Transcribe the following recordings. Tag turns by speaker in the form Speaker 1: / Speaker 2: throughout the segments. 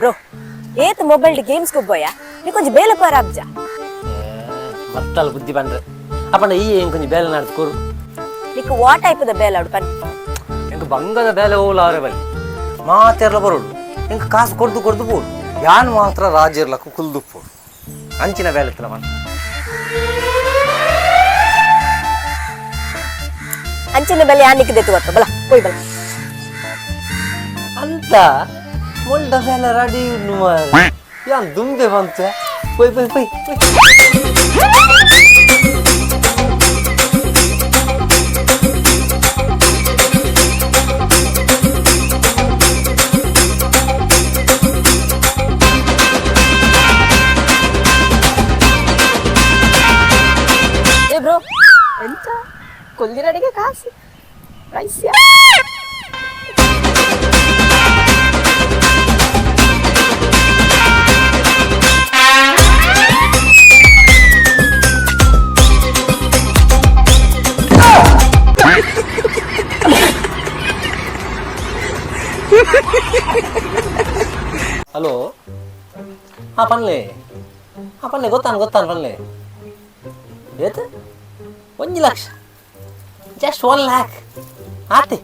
Speaker 1: bro ಏತ್ mobile games ಕೊಬ್ಬೋಯ ನೀ ಕೊಂಚ ಬೇಲೆ ಪಾರ ಅಬ್ಜ
Speaker 2: ಮತ್ತಲ್ಲ ಬುದ್ಧಿ ಬಂದ್ರೆ ಅಪ್ಪಣ್ಣ ಈ ಹೆಂಗೆ ಕೊಂಚ ಬೇಲೆ ನಡ್ಕೋರು
Speaker 1: ನಿಕ್ ವಾಟ್ ಟೈಪ್ ಬೇಲೆ ಆಡು ಪನ್
Speaker 2: ಹೆಂಗೆ ಬಂಗದ ಬೇಲೆ ಹೋಗ್ಲ ಅವರೇ ಬಲ್ಲಿ ಮಾತೆಲ್ಲ ಬರೋಡು ಹೆಂಗೆ ಕಾಸು ಕೊಡ್ದು ಬೋಡು ಯಾನ್ ಮಾತ್ರ ರಾಜ್ಯ ಇರ್ಲಕ್ಕ ಕುಲ್ದು ಪೋಡು ಅಂಚಿನ ಬೇಲೆ ಇತ್ತಲ್ಲ ಮನ್
Speaker 1: ಅಂಚಿನ ಬೆಲೆ ಯಾನಿಕ್ಕೆ ದೆತ್ತು ಗೊತ್ತ ಬಲ ಹೋಯ್ ಬಲ
Speaker 2: ಅಂತ ಮೊಂಡ ಬೇಲೆ ರೆಡಿ ಯಾನ್ ದುಂಬೆ ಬಂತ ಪೊಯ್ ಪೊಯ್ ಪೊಯ್
Speaker 1: ಏ ಬ್ರೋ ಎಂತ ಕೊಲ್ಲಿರಡಿಗೆ ಕಾಸು ರೈಸ್ಯಾ
Speaker 2: ಹಲೋ ಹಾಂ ಪನ್ಲೆ ಗೊತ್ತಾನು ಪನ್ಲೆ ಏತು 1 ಲಕ್ಷ ಜಸ್ಟ್ 1 ಲ್ಯಾಕ್ ಆತೆ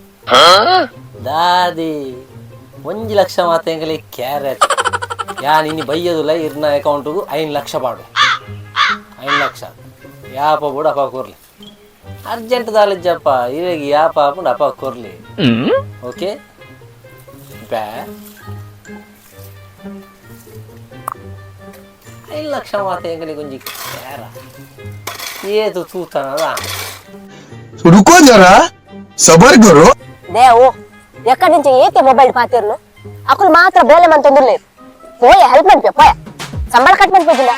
Speaker 2: ದಾದಿ 1 ಲಕ್ಷ ಮಾತೆ ಎಂಗಲಿ ಕ್ಯಾರೆಟ್ ಯಾನ್ ಇನ್ನು ಬೈಯದುಲ್ಲ ಇರ್ನ ಅಕೌಂಟಿಗೂ 5 ಲಕ್ಷ ಪಾಡು 5 ಲಕ್ಷ ಯಾಪ ಬಿಡು ಅಪ್ಪ ಕೊರ್ಲಿ ಅರ್ಜೆಂಟ್ ದಾಲಿಜ್ಜಪ್ಪ ಇವಾಗ ಯಾಪ ಹಾಕೊಂಡು ಅಪ್ಪ ಕೊರ್ಲಿ ಓಕೆ ಬ್ಯಾ 5 ಲಕ್ಷ ಮಾತೆ ಎಂಗಲಿ ಗುಂಜಿ ಕ್ಯಾರ ಏದು ತೂತಾನದ
Speaker 3: रुको जरा सबर करो
Speaker 1: ದೇವು ಎಕ್ಕಡ నుంచి ಏಕೆ ಮೊಬೈಲ್ ಪಾತಿರ್ನು ಅಕುಲ್ ಮಾತ್ರ ಬೇಲೆ ಮನ್ ತೊಂದಿರ್ಲಿ ಹೋಯ ಹೆಲ್ಪ್ ಮಾಡ್ಪೆ ಹೋಯ ಸಂಬಳ ಕಟ್ ಮಾಡ್ಬೇಕಿಲ್ಲ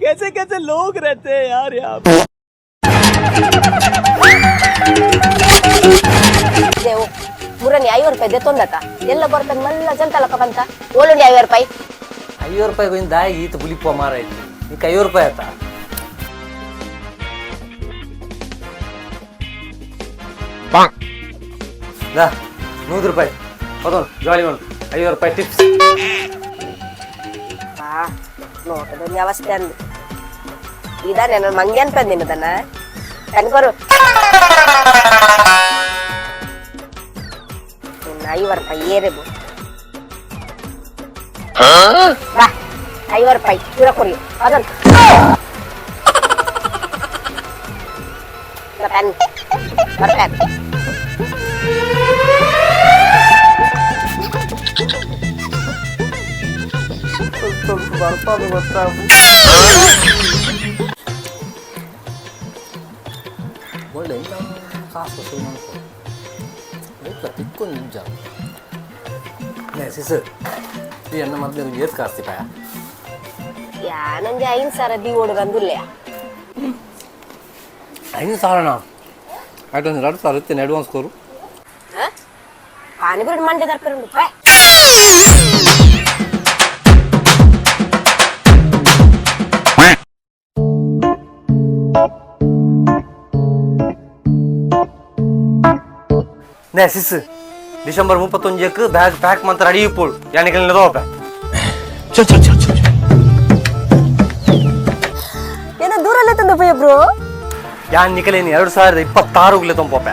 Speaker 4: कैसे कैसे लोग रहते हैं यार यहाँ पे
Speaker 1: ದೇವು ಮುರನಿ 5 ರೂಪಾಯಿ ದೆತ್ತೊಂದತ ಎಲ್ಲ ಬರ್ತದ ಮಲ್ಲ ಜಂತಲಕ ಬಂತ ಓಲುಂಡಿ 5 ರೂಪಾಯಿ
Speaker 2: 5 ರೂಪಾಯಿ ಗೋಯಿಂದ ಈತ ಬುಲಿಪ ಮಾರ ಐತಿ ಈಗ 5 ರೂಪಾಯಿ ಆತ ದಾ 100 ರೂಪಾಯಿ ಹೋದೋನು ಜಾಲಿ ಮಾಡು 5 ರೂಪಾಯಿ ಟಿಪ್ಸ್
Speaker 1: ನೋಟದ ವ್ಯವಸ್ಥೆ ಅಂದು ಇದಾನೆ ನಾನು ಮಂಗೆ ಅಂತ ನಿನ್ನದನ್ನ ಕಣ್ಕೊರು 5 ರೂಪಾಯಿ ಏರೆಬು ಬಾ 5 ರೂಪಾಯಿ ಪೂರ ಕೊಡಿ ಅದನ್ ಪೆನ್ ಪೆನ್
Speaker 2: ಬರ್ತದೆ ಗೊತ್ತಾಗು ಒಳ್ಳೆ ಕಾಸು ವಸೂಲು ಮಾಡ್ಕೊ ತಿಕ್ಕೊಂಡು ನಿಜ ಸಿಸ್ ಈ ಅಣ್ಣ ಮೊದಲು ಏತ್ ಕಾಸ್ತಿ ಪಾಯ
Speaker 1: ನಂಗೆ 5,000 ದೀವೋಡು ಬಂದಿಲ್ಲ
Speaker 2: 5,000 ಆಯ್ತು ಒಂದು 2,000 ಇರ್ತೇನೆ ಅಡ್ವಾನ್ಸ್ ಕೋರು
Speaker 1: ಪಾನಿಪುರಿ ಮಂಡೆ ತರ್ಪರು
Speaker 2: ನೇ ಸಿಸ್ ಡಿಸೆಂಬರ್ 31ಕ್ಕೆ ಬ್ಯಾಗ್ ಪ್ಯಾಕ್ ಮಾತ್ರ ರೆಡಿ ಇಪ್ಪೋಳು ಯಾನಿಗೆ ನಿಲ್ಲದೋಪ
Speaker 1: ಏನೋ ದೂರಲ್ಲೇ ತಂದು ಪಯ್ಯ ಬ್ರೋ
Speaker 2: ಯಾನ್ ನಿಕಲೇನಿ 2026 ತಂಪೋಪ